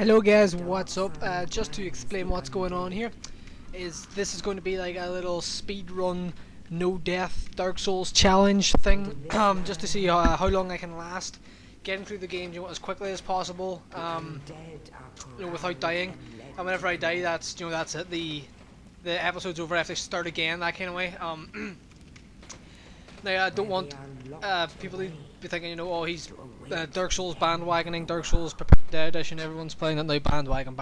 Hello guys, what's up? Just to explain what's going on here, this is going to be like a little speed run, no death Dark Souls challenge thing, just to see how long I can last, getting through the game as quickly as possible, without dying. And whenever I die, that's that's it. The episode's over. I have to start again, that kind of way. Now I don't want people to be thinking, oh, he's Dark Souls bandwagoning, Dark Souls Dead Edition, everyone's playing it now, bandwagon.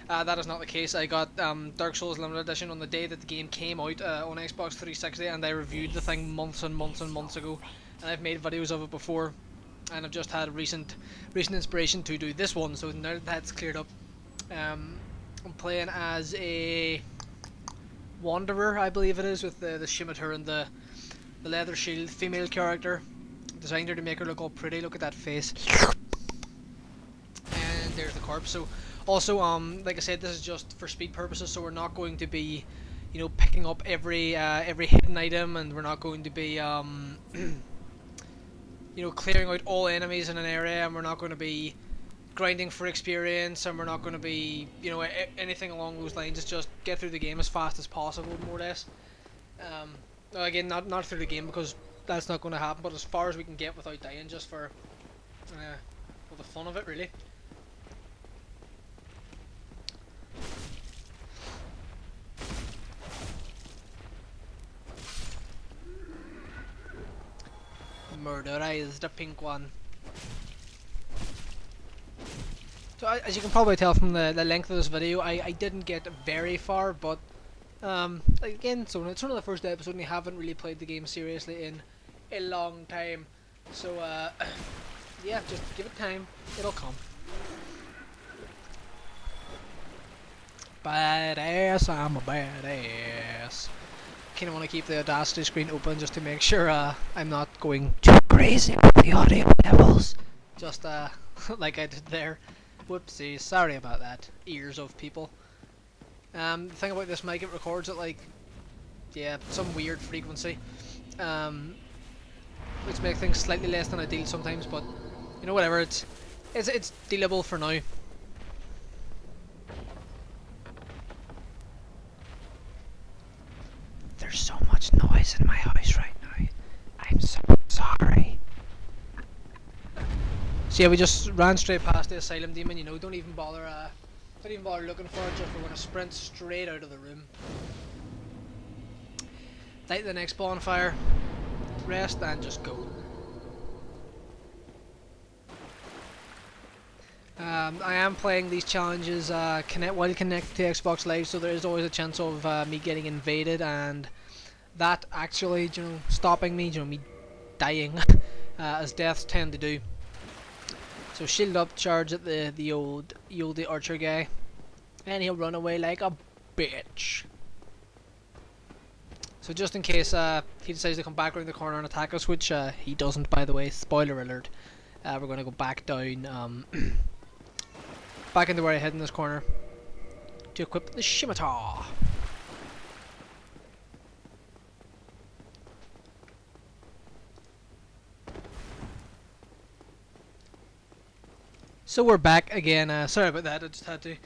That is not the case. I got Dark Souls Limited Edition on the day that the game came out on Xbox 360, and I reviewed the thing months and months ago, and I've made videos of it before, and I've just had recent inspiration to do this one. So now that that's cleared up, I'm playing as a Wanderer, I believe it is, with the scimitar and the leather shield, female character. Designed her to make her look all pretty. Look at that face. And there's the corpse. So also, like I said, this is just for speed purposes, so we're not going to be, picking up every hidden item, and we're not going to be clearing out all enemies in an area, and we're not going to be grinding for experience, and we're not going to be, anything along those lines. It's just get through the game as fast as possible, more or less. Again, not through the game, because that's not going to happen, but as far as we can get without dying, just for the fun of it, really. Murderer is the pink one. So as you can probably tell from the length of this video, I didn't get very far, but again, so it's one of the first episodes and I haven't really played the game seriously in a long time. So yeah, just give it time, it'll come. Badass, I'm a badass. Kinda want to keep the Audacity screen open just to make sure I'm not going too crazy with the audio levels. Just like I did there. Whoopsie, sorry about that, ears of people. The thing about this mic, it records at some weird frequency, which makes things slightly less than ideal sometimes, but whatever, it's dealable for now. There's so much noise in my house right now. I'm so sorry. So yeah, we just ran straight past the Asylum demon. Don't even bother looking for it. Just we're gonna sprint straight out of the room. Light the next bonfire, rest, and just go. I am playing these challenges while connected to Xbox Live, so there is always a chance of me getting invaded, and that actually, stopping me, me dying, as deaths tend to do. So shield up, charge at the old archer guy, and he'll run away like a bitch. So just in case he decides to come back around the corner and attack us, which he doesn't, by the way, spoiler alert, we're going to go back down, back into where I head in this corner to equip the scimitar. So we're back again. Sorry about that, I just had to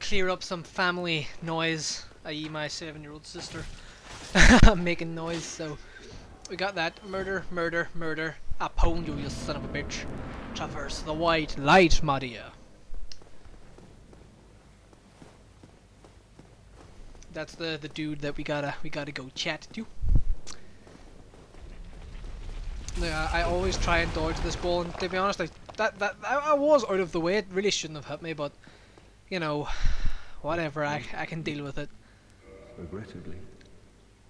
clear up some family noise, i.e. my 7-year-old sister making noise. So we got that. Murder. Upon you, you son of a bitch. Traverse the white light, my dear. That's the dude that we gotta go chat to. I always try and dodge this ball, and to be honest, I was out of the way. It really shouldn't have hit me, but whatever. I can deal with it. Regrettably.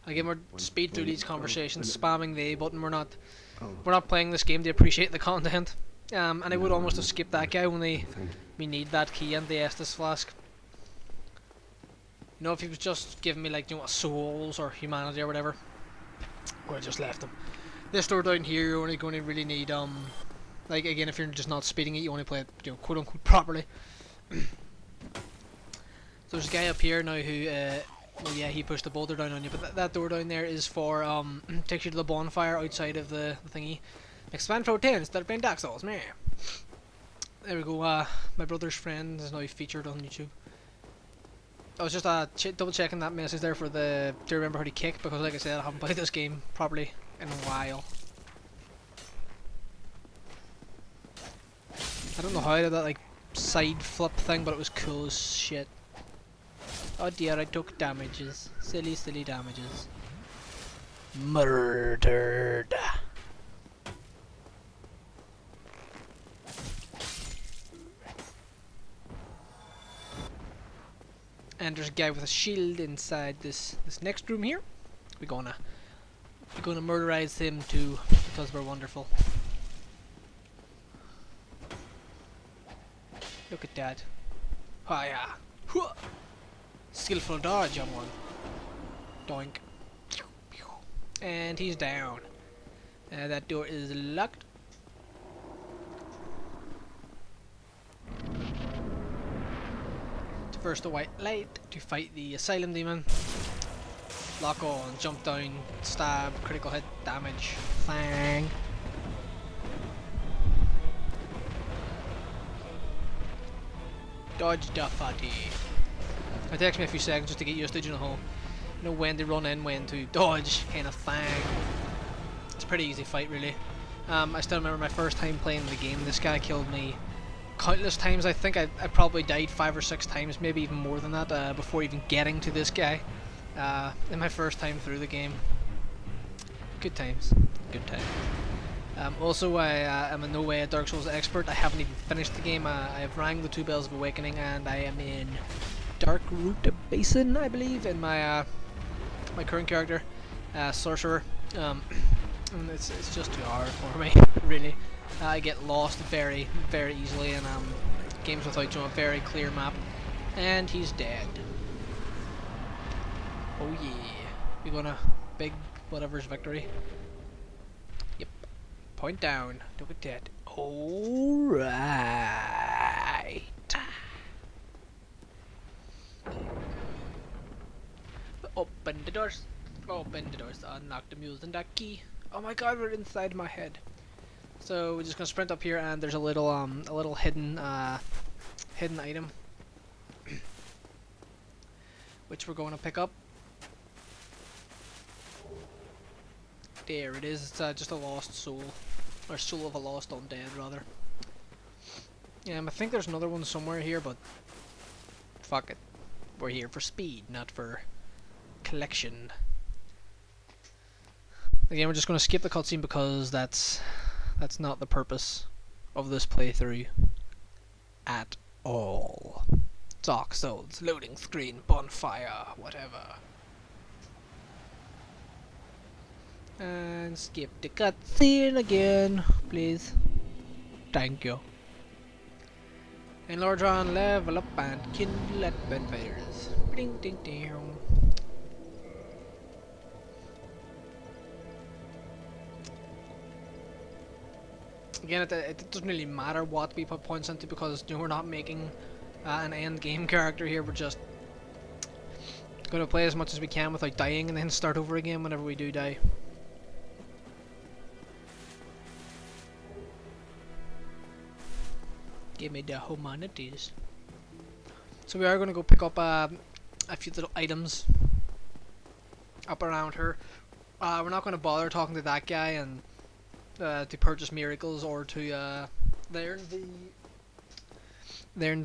I get more speed through these conversations, spamming the A button. We're not playing this game to appreciate the content. And I would almost have skipped that guy when we need that key and the Estus flask. If he was just giving me a souls or humanity or whatever, I would have just left him. This door down here, you're only going to really need again, if you're just not speeding it, you only play it quote unquote properly. So there's a guy up here now who well, yeah, he pushed the boulder down on you, but that door down there is for takes you to the bonfire outside of the thingy. Expand for 10 instead of playing Dark Souls, meh. there we go. My brother's friend is now featured on YouTube. I was just double checking that message there for the to remember how to kick, because like I said, I haven't played this game properly in a while. I don't know how I did that like side flip thing, but it was cool as shit. Oh dear, I took damages. Silly, silly damages. Murdered. And there's a guy with a shield inside this next room here. We're gonna murderize him too, because we're wonderful. Look at that. Hiya. Huh. Skillful dodge on one. Doink. And he's down. That door is locked. First a white light to fight the Asylum demon. Lock on, jump down, stab, critical hit, damage, fang. Dodge the fatty. It takes me a few seconds just to get used to, you know when to run in, when to dodge, kind of fang. It's a pretty easy fight, really. I still remember my first time playing the game. This guy killed me countless times. I think I probably died 5 or 6 times, maybe even more than that, before even getting to this guy. In my first time through the game. Good times. Good times. Also, I am in no way a Dark Souls expert. I haven't even finished the game. I have rang the 2 Bells of Awakening, and I am in Dark Root Basin, I believe, in my my current character, Sorcerer. And it's just too hard for me, really. I get lost very, very easily in games without a very clear map. And he's dead. Oh yeah. We're gonna big whatever's victory. Yep. Point down. Look at that. Alright. Open the doors. Open the doors. Unlock the mules and that key. Oh my god, we're inside my head. So we're just gonna sprint up here, and there's a little hidden hidden item which we're going to pick up. There it is. It's just a lost soul, or soul of a lost undead, rather. I think there's another one somewhere here, but fuck it. We're here for speed, not for collection. Again, we're just going to skip the cutscene because that's not the purpose of this playthrough at all. Dark Souls, loading screen, bonfire, whatever. And skip the cutscene again, please. Thank you. Enlarge on, level up, and kindle at bonfires. Ding ding ding. Again, it doesn't really matter what we put points into, because we're not making an end game character here. We're just going to play as much as we can without dying, and then start over again whenever we do die. Give me the humanities. So we are going to go pick up a few little items up around here. We're not going to bother talking to that guy and to purchase miracles, or to learn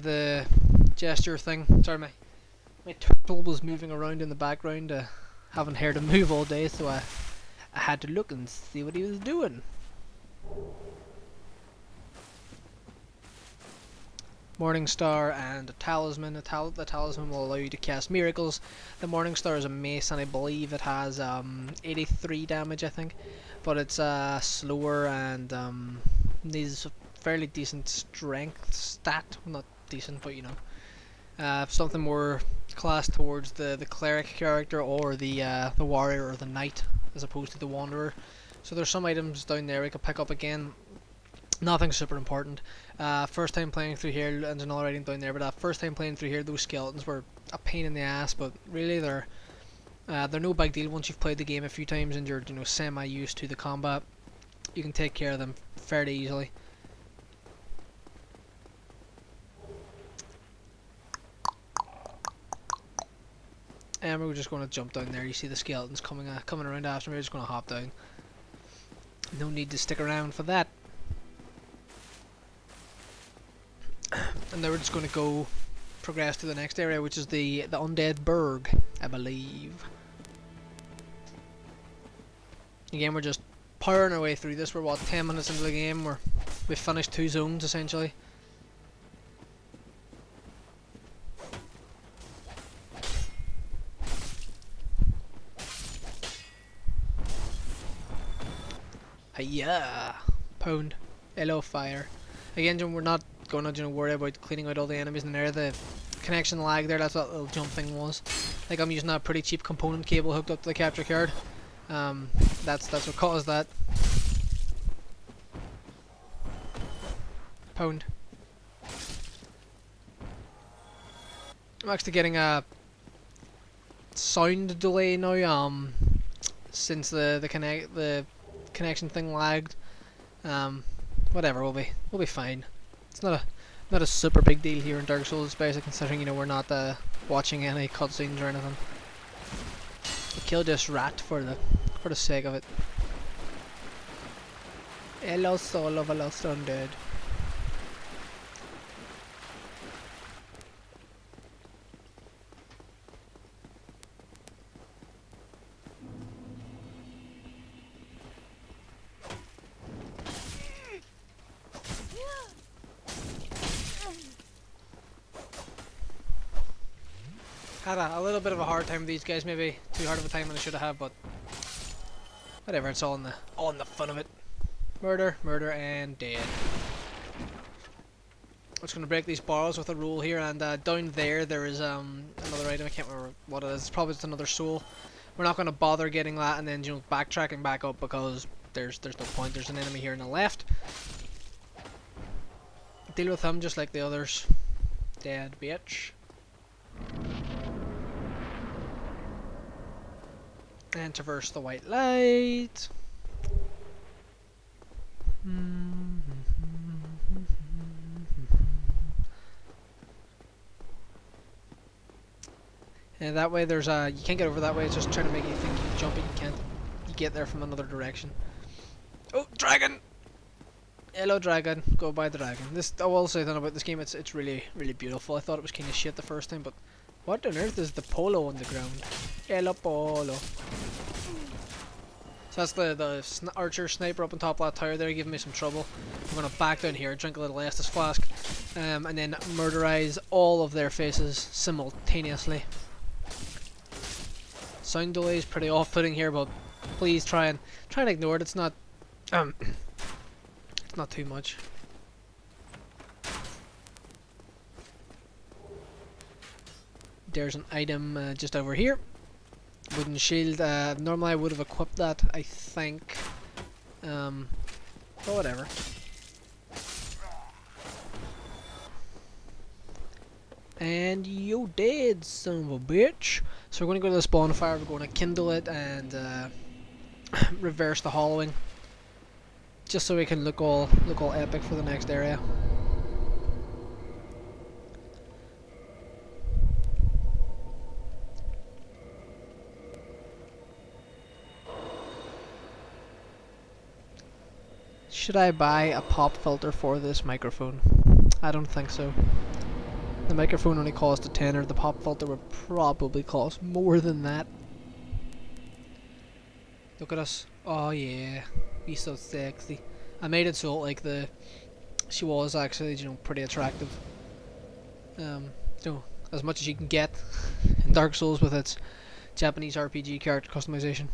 the gesture thing. Sorry, my turtle was moving around in the background. Haven't heard him move all day, so I had to look and see what he was doing. Morning Star and a talisman. The talisman will allow you to cast miracles. The Morning Star is a mace, and I believe it has 83 damage, I think, but it's slower and needs a fairly decent strength stat. Well, not decent, but you know, something more class towards the cleric character, or the warrior, or the knight, as opposed to the wanderer. So there's some items down there we could pick up again. Nothing super important. First time playing through here, and there's another item down there, but first time playing through here, those skeletons were a pain in the ass, but really they're no big deal once you've played the game a few times and you're semi-used to the combat. You can take care of them fairly easily. And we're just going to jump down there. You see the skeletons coming around after me. We're just going to hop down. No need to stick around for that. And then we're just going to go progress to the next area, which is the Undead Burg, I believe. Again, we're just powering our way through this. We're what, 10 minutes into the game. We've finished 2 zones essentially. Hiya! Pound. Hello, fire. Again, we're not going to worry about cleaning out all the enemies in there. The connection lag there, that's what little jump thing was. Like, I'm using a pretty cheap component cable hooked up to the capture card. That's what caused that. Pound. I'm actually getting a sound delay now. Since the connection thing lagged. Whatever, we'll be fine. It's not a super big deal here in Dark Souls, especially considering, you know, we're not watching any cutscenes or anything. We killed this rat for the sake of it. Hello, soul of a lost undead. Had a little bit of a hard time with these guys, maybe too hard of a time than I should have, but whatever, it's all in the fun of it. Murder, murder, and dead. I'm just gonna break these barrels with a roll here, and down there is another item. I can't remember what it is. It's probably just another soul. We're not gonna bother getting that and then, you know, backtracking back up, because there's no point. There's an enemy here on the left. Deal with him just like the others. Dead bitch. And traverse the white light. And that way there's you can't get over that way. It's just trying to make you think you can jump it. You can't. You get there from another direction. Oh, dragon! Hello, dragon. Go by the dragon. This, I will say that about this game. It's really beautiful. I thought it was kind of shit the first time, but what on earth is the polo on the ground? Hello, polo. So that's the archer sniper up on top of that tower there, giving me some trouble. I'm gonna back down here, drink a little Estus flask, and then murderize all of their faces simultaneously. Sound delay is pretty off-putting here, but please try and ignore it. It's not it's not too much. There's an item just over here. Wooden shield. Normally I would have equipped that, I think. But whatever. And you dead, son of a bitch. So we're going to go to this bonfire. We're going to kindle it and reverse the hollowing, just so we can look all epic for the next area. Should I buy a pop filter for this microphone? I don't think so. The microphone only cost a tenner. The pop filter would probably cost more than that. Look at us. Oh yeah, be so sexy. I made it so like she was actually, you know, pretty attractive. You know, as much as you can get in Dark Souls with its Japanese RPG character customization.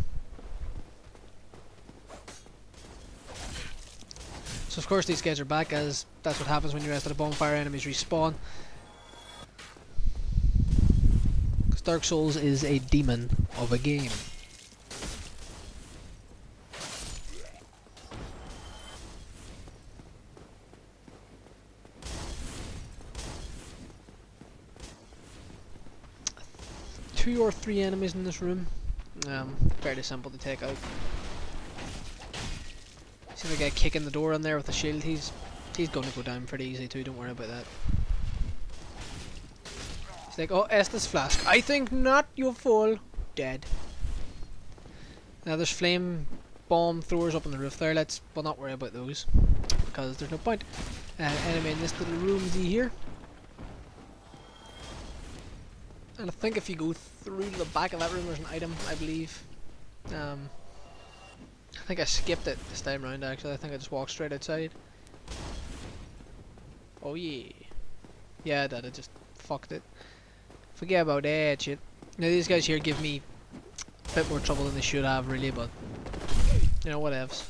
So of course these guys are back, as that's what happens when you rest at a bonfire. Enemies respawn. Because Dark Souls is a demon of a game. Two or three enemies in this room. Fairly simple to take out. See the guy kicking the door in there with the shield. He's going to go down pretty easy too. Don't worry about that. He's like, oh, Estes flask. I think not, you fool. Dead. Now there's flame bomb throwers up on the roof there. We'll not worry about those, because there's no point. Anyway, in this little roomsy here. And I think if you go through the back of that room, there's an item, I believe. I think I skipped it this time round, actually. I think I just walked straight outside. Oh yeah. Yeah, I did. I just fucked it. Forget about that shit. Now these guys here give me a bit more trouble than they should have, really, but you know, whatevs.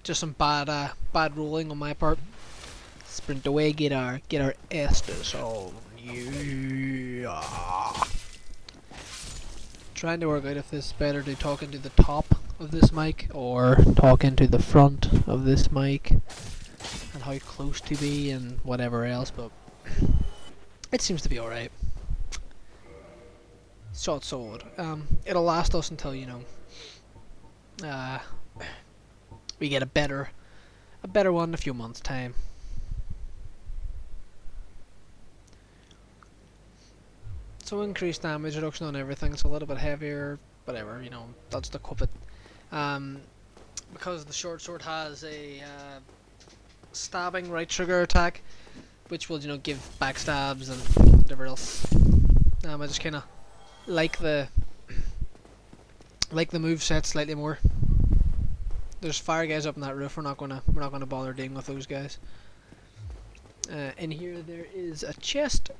Just some bad rolling on my part. Sprint away, get our Estes on. Yeah. Trying to work out if this is better to talk into the top of this mic or talk into the front of this mic, and how close to be and whatever else, but it seems to be alright. Short sword. It'll last us until, you know, we get a better one in a few months' time. So increased damage reduction on everything. It's a little bit heavier, whatever, you know, that's the cup it. Because the short sword has a stabbing right trigger attack, which will, you know, give backstabs and whatever else. I just kind of like the moveset slightly more. There's fire guys up on that roof. We're not gonna bother dealing with those guys. In here there is a chest.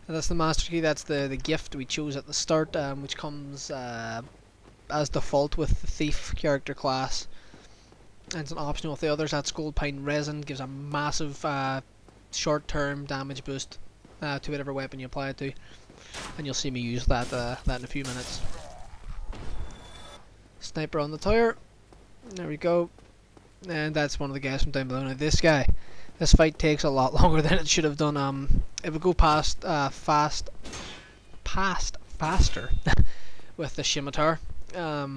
And that's the master key. That's the gift we chose at the start, which comes as default with the thief character class, and it's an optional with the others. That's gold pine resin, gives a massive short-term damage boost to whatever weapon you apply it to, and you'll see me use that in a few minutes. Sniper on the tower. There we go. And that's one of the guys from down below. Now this fight takes a lot longer than it should have done. It would go faster with the scimitar. But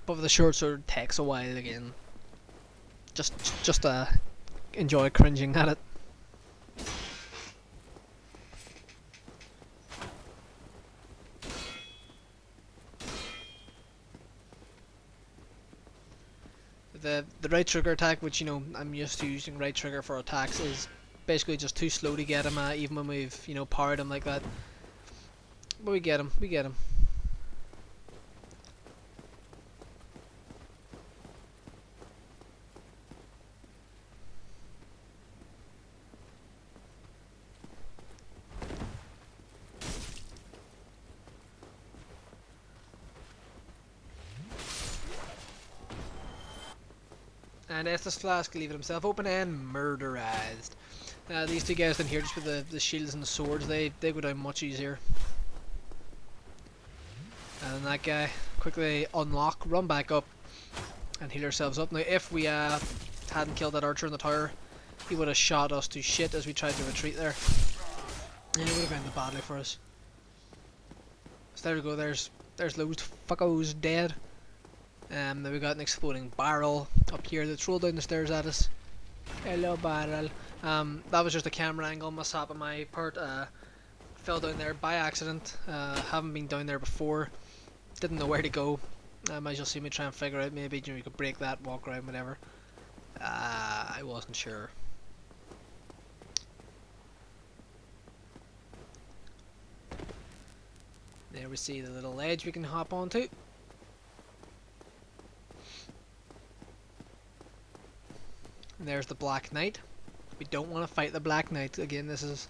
with the short sword it takes a while again. Just enjoy cringing at it. The right trigger attack, which, you know, I'm used to using right trigger for attacks, is basically just too slow to get him, even when we've, you know, powered him like that. But we get him. And Estes Flask leave it himself open and murderized. These two guys down here, just with the shields and the swords, they go down much easier. And then that guy, quickly unlock, run back up, and heal ourselves up. Now if we hadn't killed that archer in the tower, he would have shot us to shit as we tried to retreat there. And it would have ended badly for us. So there we go, there's loads fuckos dead. Then we got an exploding barrel up here that's rolled down the stairs at us. Hello, barrel. That was just a camera angle mishap on my part. Fell down there by accident. Haven't been down there before. Didn't know where to go. As you'll see me try and figure out, maybe, you know, you could break that, walk around, whatever. I wasn't sure. There we see the little ledge we can hop onto. And there's the Black Knight. We don't want to fight the Black Knight. Again, this is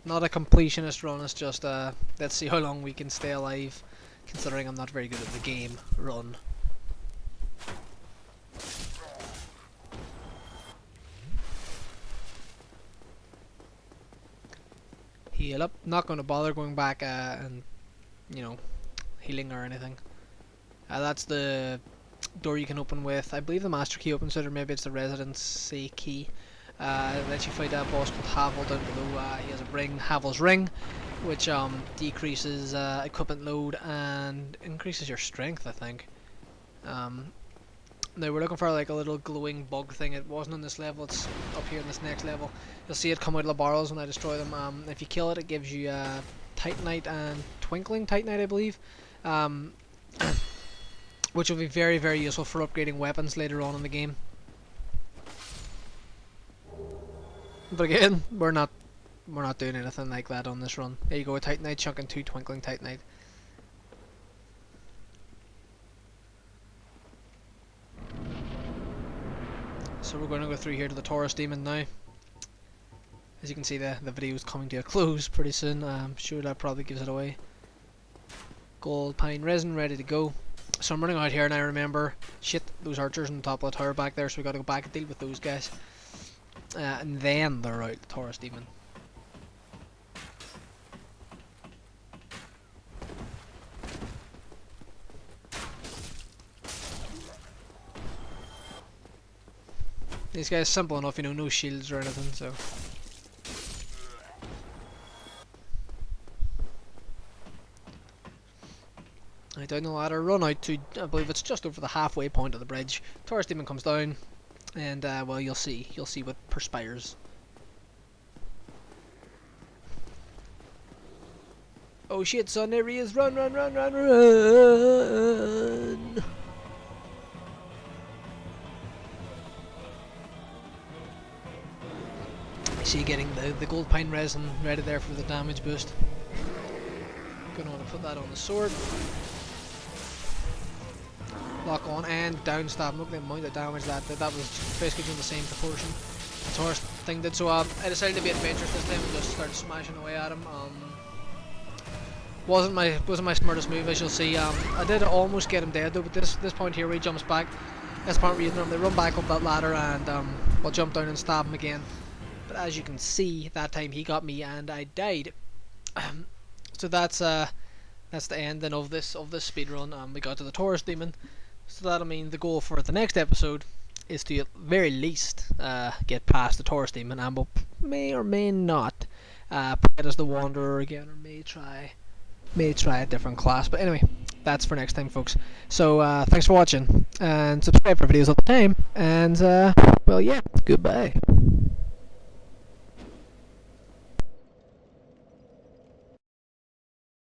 not a completionist run, it's just let's see how long we can stay alive, considering I'm not very good at the game run. Heal up. Not going to bother going back and, you know, healing or anything. That's the door you can open with, I believe, the master key opens it, or maybe it's the residency key. It lets you fight that boss called Havel down below. He has a ring, Havel's ring, which decreases equipment load and increases your strength, I think. Now we're looking for like a little glowing bug thing. It wasn't on this level, it's up here in this next level. You'll see it come out of the barrels when I destroy them. If you kill it, it gives you Titanite and Twinkling Titanite, I believe. Which will be very, very useful for upgrading weapons later on in the game. But again, we're not doing anything like that on this run. There you go, a Titanite chunk and 2 Twinkling Titanite. So we're going to go through here to the Taurus Demon now. As you can see, the video is coming to a close pretty soon. I'm sure that probably gives it away. Gold pine resin ready to go. So I'm running out here and I remember, shit, those archers on the top of the tower back there, so we got to go back and deal with those guys. And then they're out, the Taurus Demon. These guys simple enough, you know, no shields or anything, so. Right, down the ladder, run out to, I believe it's just over the halfway point of the bridge. Taurus Demon comes down, and well, you'll see what perspires. Oh shit, son, there he is! Run, run, run, run, run! I see you getting the gold pine resin ready there for the damage boost. Gonna want to put that on the sword. Lock on and down stab. Look at the amount of damage that was basically doing the same proportion the Taurus thing did. So I decided to be adventurous this time and just start smashing away at him. Wasn't my smartest move, as you'll see. I did almost get him dead though, but this point here where he jumps back, this point where you normally run back up that ladder and we'll jump down and stab him again. But as you can see, that time he got me and I died. So that's the ending of this speed run. We got to the Taurus Demon, so that'll mean the goal for the next episode is to at very least get past the Taurus Demon, and we'll may or may not play it as the Wanderer again, or may try a different class. But anyway, that's for next time, folks. So thanks for watching, and subscribe for videos all the time. And well, yeah, goodbye.